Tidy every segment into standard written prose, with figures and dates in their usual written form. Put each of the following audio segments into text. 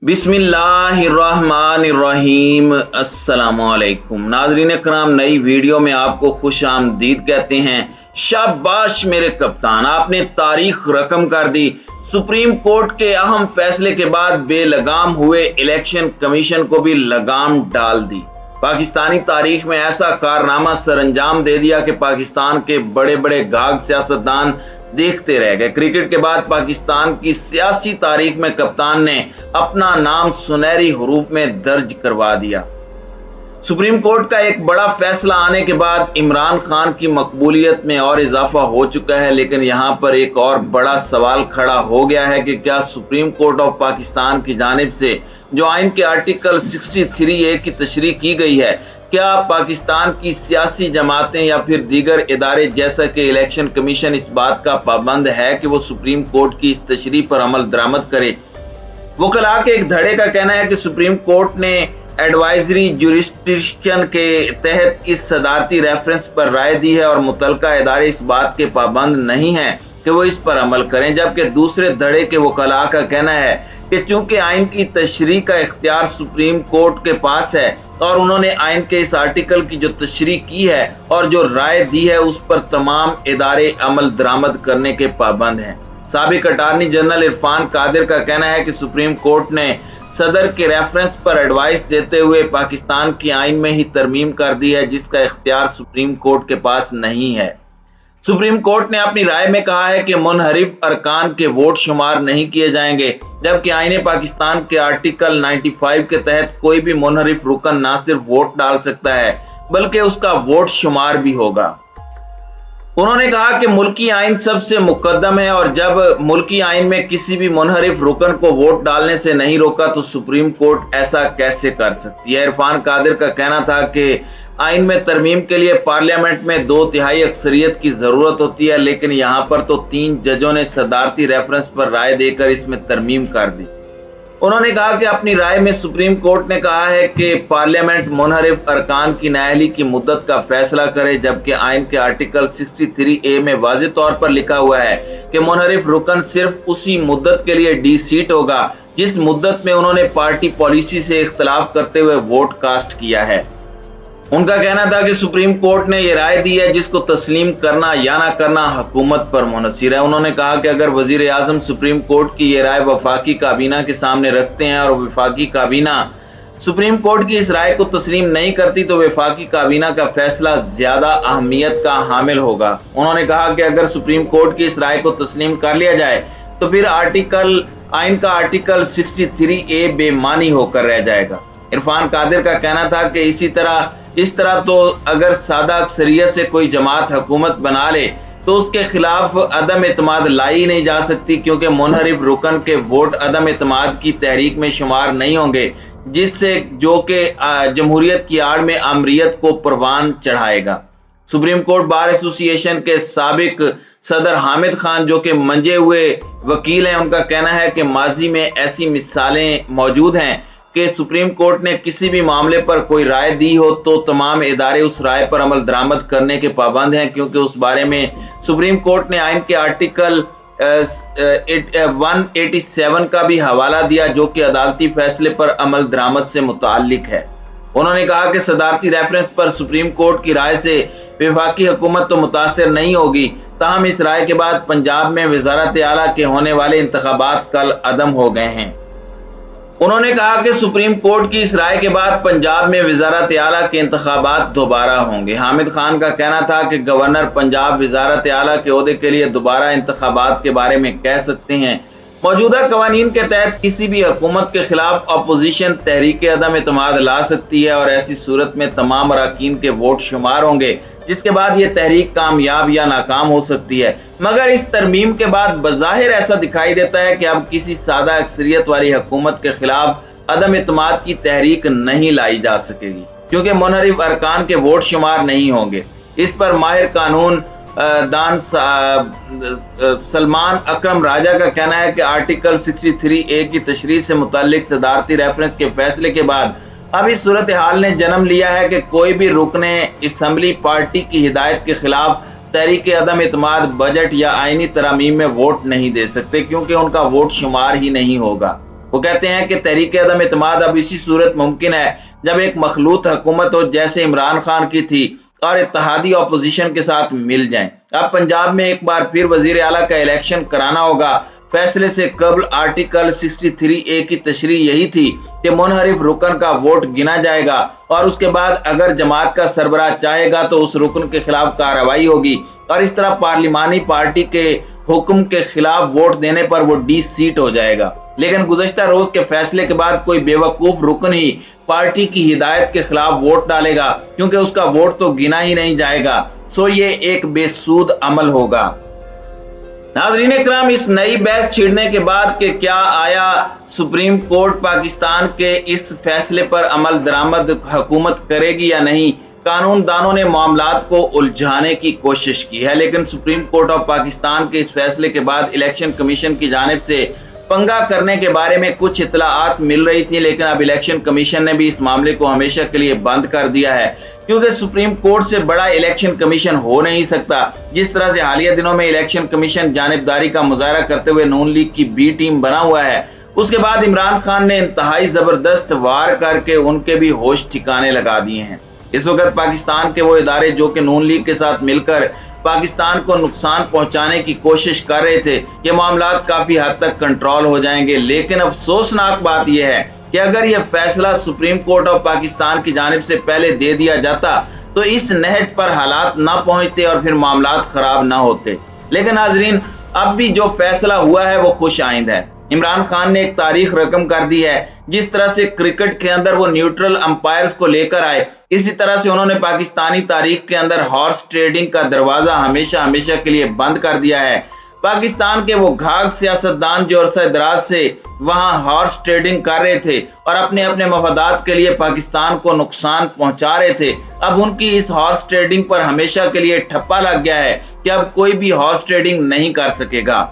बिस्मिल्लाहिर्रहमानिर्रहीम। अस्सलामुअलैकुम नाजरीन कराम, नई वीडियो में आपको खुश आमदीद कहते हैं। शाबाश मेरे कप्तान, आपने तारीख रकम कर दी। सुप्रीम कोर्ट के अहम फैसले के बाद बेलगाम हुए इलेक्शन कमीशन को भी लगाम डाल दी। पाकिस्तानी तारीख में ऐसा कारनामा सरअंजाम दे दिया कि पाकिस्तान के बड़े बड़े गाग सियासतदान देखते रह गए। क्रिकेट के बाद पाकिस्तान की सियासी तारीख में कप्तान ने अपना नाम सुनहरी हरूफ में दर्ज करवा दिया। सुप्रीम कोर्ट का एक बड़ा फैसला आने के बाद इमरान खान की मकबूलियत में और इजाफा हो चुका है, लेकिन यहां पर एक और बड़ा सवाल खड़ा हो गया है कि क्या सुप्रीम कोर्ट ऑफ पाकिस्तान की जानिब से जो आइन के आर्टिकल 63A की तशरीह की गई है, क्या पाकिस्तान की सियासी जमातें या फिर दीगर इदारे जैसा कि इलेक्शन कमीशन इस बात का पाबंद है कि वो सुप्रीम कोर्ट की इस तशरीह पर अमल दरामद करे। वकला के एक धड़े का कहना है कि सुप्रीम कोर्ट ने एडवाइजरी जुरिस्डिक्शन के तहत इस सदारती रेफरेंस पर राय दी है और मुतलका इदारे इस बात के पाबंद नहीं है कि वो इस पर अमल करें, जबकि दूसरे धड़े के वकला का कहना है कि चूंकि आइन की तशरीह का इख्तियार सुप्रीम कोर्ट के पास है और उन्होंने आइन के इस आर्टिकल की जो तशरीह की है और जो राय दी है उस पर तमाम इदारे अमल दरामद करने के पाबंद हैं। साबिक अटार्नी जनरल इरफान कादिर का कहना है कि सुप्रीम कोर्ट ने सदर के रेफरेंस पर एडवाइस देते हुए पाकिस्तान की आइन में ही तरमीम कर दी है, जिसका इख्तियार सुप्रीम कोर्ट के पास नहीं है। सुप्रीम कोर्ट ने अपनी राय में कहा है कि मुनहरिफ अरकान के वोट शुमार नहीं किए जाएंगे, जबकि आईने पाकिस्तान के आर्टिकल 95 के तहत कोई भी मुनहरिफ रुकन ना सिर्फ वोट डाल सकता है बल्कि उसका वोट शुमार भी होगा। उन्होंने कहा कि मुल्की आइन सबसे मुकद्दम है और जब मुल्की आइन में किसी भी मुनहरिफ रुकन को वोट डालने से नहीं रोका तो सुप्रीम कोर्ट ऐसा कैसे कर सकती है। इरफान कादिर का कहना था कि आइन में तरमीम के लिए पार्लियामेंट में 2/3 अक्सरियत की जरूरत होती है, लेकिन यहाँ पर तो 3 जजों ने सदारती रेफरेंस पर राय देकर इसमें तरमीम कर दी। उन्होंने कहा कि अपनी राय में सुप्रीम कोर्ट ने कहा है कि पार्लियामेंट मुनहरिफ अरकान की नाअहली की मुद्दत का फैसला करे, जबकि आइन के आर्टिकल 63A में वाज़ेह तौर पर लिखा हुआ है कि मुनहरिफ रुकन सिर्फ उसी मुद्दत के लिए डी सीट होगा जिस मुद्दत में उन्होंने पार्टी पॉलिसी से इख्तलाफ करते हुए वोट कास्ट किया है। उनका कहना था कि सुप्रीम कोर्ट ने यह राय दी है जिसको तस्लीम करना या ना करना हुकूमत पर मुनहसर है। उन्होंने कहा कि अगर वजीर आजम सुप्रीम कोर्ट की यह राय वफाकी काबीना के सामने रखते हैं और वफाकी काबीना सुप्रीम कोर्ट की इस राय को तस्लीम नहीं करती तो वफाकी काबीना का फैसला ज्यादा अहमियत का हामिल होगा। उन्होंने कहा कि अगर सुप्रीम कोर्ट की इस राय को तस्लीम कर लिया जाए तो फिर आइन का आर्टिकल 63A बेमानी होकर रह जाएगा। इरफान कादिर का कहना था कि इस तरह तो अगर सादा अक्सरियत से कोई जमात हुकूमत बना ले तो उसके खिलाफ अदम एतमाद लाई नहीं जा सकती, क्योंकि मुनहरिफ रुकन के वोट अदम एतमाद की तहरीक में शुमार नहीं होंगे, जिससे जो कि जमहूरियत की आड़ में अमरीत को परवान चढ़ाएगा। सुप्रीम कोर्ट बार एसोसिएशन के साबिक सदर हामिद खान, जो कि मंजे हुए वकील हैं, उनका कहना है कि माजी में ऐसी मिसालें मौजूद हैं कि सुप्रीम कोर्ट ने किसी भी मामले पर कोई राय दी हो तो तमाम इदारे उस राय पर अमल दरामद करने के पाबंद हैं, क्योंकि उस बारे में सुप्रीम कोर्ट ने आइन के आर्टिकल 187 का भी हवाला दिया, जो कि अदालती फैसले पर अमल दरामद से मुताल्लिक है। उन्होंने कहा कि सदारती रेफरेंस पर सुप्रीम कोर्ट की राय से वफाकी हुकूमत तो मुतासर नहीं होगी, ताहम इस राय के बाद पंजाब में वजारत आला के होने वाले इंतखाबात कल अदम हो गए हैं। उन्होंने कहा कि सुप्रीम कोर्ट की इस राय के बाद पंजाब में वजारत आला के इंतखाबात दोबारा होंगे। हामिद खान का कहना था कि गवर्नर पंजाब वजारत आला के ओहदे के लिए दोबारा इंतखाबात के बारे में कह सकते हैं। मौजूदा कवानीन के तहत किसी भी हुकूमत के खिलाफ अपोजिशन तहरीक अदम एतमाद ला सकती है और ऐसी सूरत में तमाम अरकान के वोट शुमार होंगे, जिसके बाद यह तहरीक कामयाब या नाकाम हो सकती है। मगर इस तरमीम के बाद बज़ाहिर ऐसा दिखाई देता है कि अब किसी सादा अक्सरियत वाली हुकूमत के खिलाफ अदम एतमाद की तहरीक नहीं लाई जा सकेगी, क्योंकि मुनहरिफ अरकान के वोट शुमार नहीं होंगे। इस पर माहिर कानून दान सलमान अकरम राजा का कहना है कि आर्टिकल 63A की तशरीह से मुताल्लिक सदारती रेफरेंस के फैसले के बाद अब इस सूरत हाल ने जन्म लिया है कि कोई भी रुकने असम्बली पार्टी की हिदायत के खिलाफ तहरीक अदम एतमाद बजट या आईनी तरामीम में वोट नहीं दे सकते, क्योंकि उनका वोट शुमार ही नहीं होगा। وہ کہتے ہیں کہ تحریک عدم اعتماد اب اسی صورت ممکن ہے جب ایک مخلوط حکومت ہو جیسے عمران خان کی تھی اور اتحادی اپوزیشن کے ساتھ مل جائیں۔ اب پنجاب میں ایک بار پھر وزیر اعلیٰ کا الیکشن کرانا ہوگا۔ فیصلے سے قبل آرٹیکل 63A کی تشریح یہی تھی کہ منحرف رکن کا ووٹ گنا جائے گا اور اس کے بعد اگر جماعت کا سربراہ چاہے گا تو اس رکن کے خلاف کارروائی ہوگی اور اس طرح پارلیمانی پارٹی کے حکم کے خلاف ووٹ دینے پر وہ ڈی سیٹ ہو جائے گا۔ لیکن گزشتہ روز کے فیصلے کے بعد کوئی بے وقوف رکن ہی پارٹی کی ہدایت کے خلاف ووٹ ڈالے گا کیونکہ اس کا ووٹ تو گنا ہی نہیں جائے گا، سو یہ ایک بے سود عمل ہوگا۔ ناظرین اکرام، اس نئی بحث چھڑنے کے بعد کہ کیا آیا سپریم کورٹ پاکستان کے اس فیصلے پر عمل درآمد حکومت کرے گی یا نہیں، قانون دانوں نے معاملات کو الجھانے کی کوشش کی ہے، لیکن سپریم کورٹ آف پاکستان کے اس فیصلے کے بعد الیکشن کمیشن کی جانب سے پنگا کرنے کے بارے میں کچھ اطلاعات مل رہی تھی، لیکن اب الیکشن کمیشن نے بھی اس معاملے کو ہمیشہ کے لیے بند کر دیا ہے کیونکہ سپریم کورٹ سے بڑا الیکشن کمیشن ہو نہیں سکتا۔ جس طرح سے حالیہ دنوں میں الیکشن کمیشن جانبداری کا مظاہرہ کرتے ہوئے نون لیگ کی بی ٹیم بنا ہوا ہے، اس کے بعد عمران خان نے انتہائی زبردست وار کر کے ان کے بھی ہوش ٹھکانے لگا دیے ہیں۔ اس وقت پاکستان کے وہ ادارے جو کہ نون لیگ کے ساتھ مل کر پاکستان کو نقصان پہنچانے کی کوشش کر رہے تھے، یہ معاملات کافی حد تک کنٹرول ہو جائیں گے۔ لیکن افسوسناک بات یہ ہے کہ اگر یہ فیصلہ سپریم کورٹ آف پاکستان کی جانب سے پہلے دے دیا جاتا تو اس نہج پر حالات نہ پہنچتے اور پھر معاملات خراب نہ ہوتے۔ لیکن ناظرین، اب بھی جو فیصلہ ہوا ہے وہ خوش آئند ہے۔ عمران خان نے ایک تاریخ رقم کر دی ہے۔ جس طرح سے کرکٹ کے اندر وہ نیوٹرل امپائرز کو لے کر آئے، اسی طرح سے انہوں نے پاکستانی تاریخ کے اندر ہارس ٹریڈنگ کا دروازہ ہمیشہ کے لیے بند کر دیا ہے۔ پاکستان کے وہ گھاگ سیاستدان جو عرصہ دراز سے وہاں ہارس ٹریڈنگ کر رہے تھے اور اپنے مفادات کے لیے پاکستان کو نقصان پہنچا رہے تھے، اب ان کی اس ہارس ٹریڈنگ پر ہمیشہ کے لیے ٹھپا لگ گیا ہے کہ اب کوئی بھی ہارس ٹریڈنگ نہیں کر سکے گا۔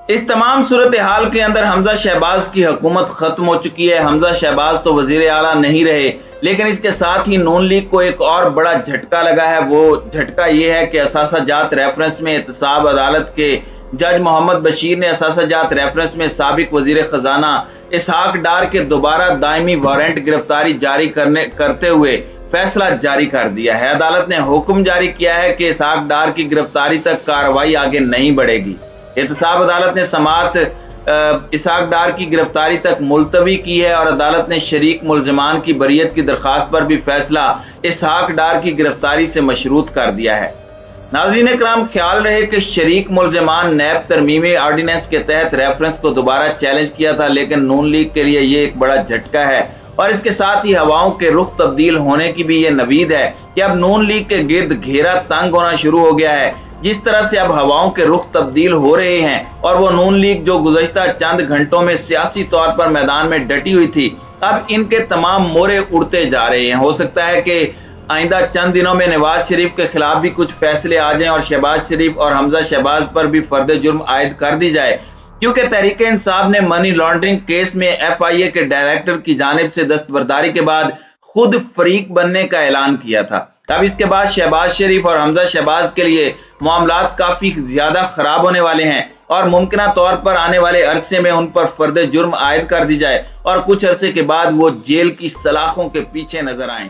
اس تمام صورتحال کے اندر حمزہ شہباز کی حکومت ختم ہو چکی ہے۔ حمزہ شہباز تو وزیر اعلیٰ نہیں رہے، لیکن اس کے ساتھ ہی نون لیگ کو ایک اور بڑا جھٹکا لگا ہے۔ وہ جھٹکا یہ ہے کہ اثاثہ جات ریفرنس میں احتساب عدالت کے جج محمد بشیر نے اثاثہ جات ریفرنس میں سابق وزیر خزانہ اسحاق ڈار کے دوبارہ دائمی وارنٹ گرفتاری جاری کرتے ہوئے فیصلہ جاری کر دیا ہے۔ عدالت نے حکم جاری کیا ہے کہ اسحاق ڈار کی گرفتاری تک کارروائی آگے نہیں بڑھے گی۔ احتساب عدالت نے سماعت اسحاق ڈار کی گرفتاری تک ملتوی کی ہے اور عدالت نے شریک ملزمان کی بریت کی درخواست پر بھی فیصلہ اسحاق ڈار کی گرفتاری سے مشروط کر دیا ہے۔ ناظرین اکرام، خیال رہے کہ شریک ملزمان نیب ترمیمی آرڈیننس کے تحت ریفرنس کو دوبارہ چیلنج کیا تھا، لیکن نون لیگ کے لیے یہ ایک بڑا جھٹکا ہے اور اس کے ساتھ ہی ہواؤں کے رخ تبدیل ہونے کی بھی یہ نوید ہے کہ اب نون لیگ کے گرد گھیرا تنگ ہونا شروع ہو گیا ہے۔ جس طرح سے اب ہواؤں کے رخ تبدیل ہو رہے ہیں اور وہ نون لیگ جو گزشتہ چند گھنٹوں میں سیاسی طور پر میدان میں ڈٹی ہوئی تھی، اب ان کے تمام مورے اڑتے جا رہے ہیں۔ ہو سکتا ہے کہ آئندہ چند دنوں میں نواز شریف کے خلاف بھی کچھ فیصلے آ جائیں اور شہباز شریف اور حمزہ شہباز پر بھی فرد جرم عائد کر دی جائے، کیونکہ تحریک انصاف نے منی لانڈرنگ کیس میں FIA کے ڈائریکٹر کی جانب سے دستبرداری کے بعد خود فریق بننے کا اعلان کیا تھا۔ اب اس کے بعد شہباز شریف اور حمزہ شہباز کے لیے معاملات کافی زیادہ خراب ہونے والے ہیں اور ممکنہ طور پر آنے والے عرصے میں ان پر فرد جرم عائد کر دی جائے اور کچھ عرصے کے بعد وہ جیل کی سلاخوں کے پیچھے نظر آئیں۔